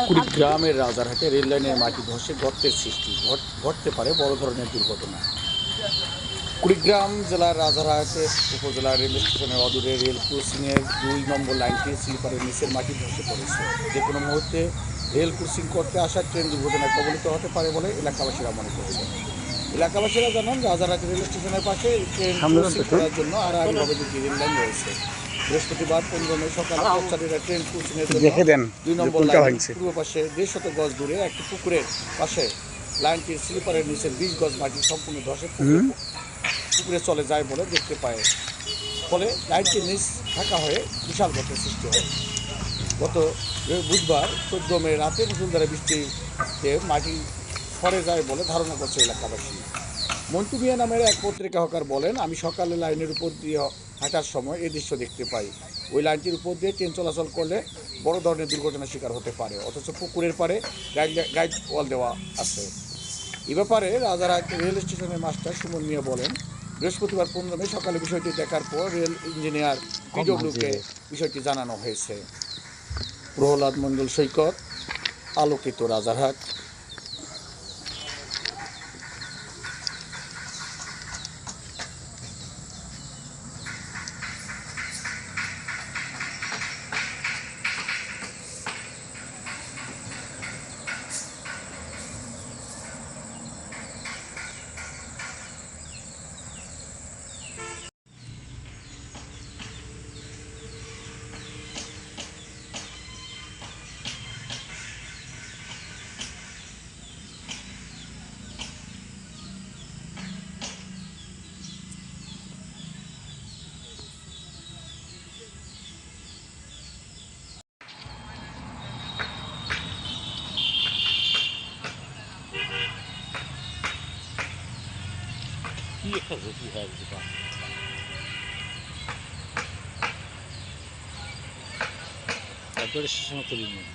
কুড়িগ্রামের রাজারহাটে রেললাইনের মাটি ধসে গর্তের সৃষ্টি, ঘটতে পারে বড় ধরনের দুর্ঘটনা। কুড়িগ্রাম জেলার রাজারহাটে উপজেলা রেল স্টেশনের অদূরে রেল ক্রসিংয়ের ২ নম্বর লাইনটি স্লিপারের নিচের মাটি ধসে পড়েছে। যে কোনো মুহূর্তে রেল ক্রসিং করতে আসা ট্রেন দুর্ঘটনায় কবলিত হতে পারে বলে এলাকাবাসীরা মনে করছেন। এলাকাবাসীরা জানান, রাজারহাট রেল স্টেশনের পাশে ট্রেন ক্রসিং করার জন্য আড়াআড়িভাবে দুটি রেল লাইন রয়েছে। বৃহস্পতিবার ১৫ মে সকালে পথচারীরা ট্রেন ক্রসিংয়ের জন্য ২ নম্বর লাইনের পূর্ব পাশে ১৫০ গজ দূরে একটি পুকুরের পাশে লাইনটির স্লিপারের নিচের ২০ গজ মাটি সম্পূর্ণ ধসে পুকুরে চলে যায় বলে দেখতে পায়। ফলে লাইনটির নিচ ঢাকা হয়ে বিশাল গর্তের সৃষ্টি হয়। গত বুধবার ১৪ মে রাতে মুষলধারে বৃষ্টিতে মাটি সরে যায় বলে ধারণা করছে এলাকাবাসী। মন্টু মিয়া নামের এক পত্রিকা হকার বলেন, আমি সকালে লাইনের উপর দিয়ে হাঁটার সময় এই দৃশ্য দেখতে পাই। ওই লাইনটির উপর দিয়ে ট্রেন চলাচল করলে বড় ধরনের দুর্ঘটনার শিকার হতে পারে, অথচ পুকুরের পাড়ে গাইড ওয়াল দেওয়া আছে। এ ব্যাপারে রাজারহাট রেল স্টেশনের মাস্টার সুমন মিয়া বলেন, বৃহস্পতিবার ১৫ মে সকালে বিষয়টি দেখার পর রেল ইঞ্জিনিয়ার পিডব্লিউকে বিষয়টি জানানো হয়েছে। প্রহ্লাদ মণ্ডল সৈকত, আলোকিত রাজারহাট। কি একটা ঝুঁকি হয় যেটা তারপরে স্টেশনে তুলি নিয়ে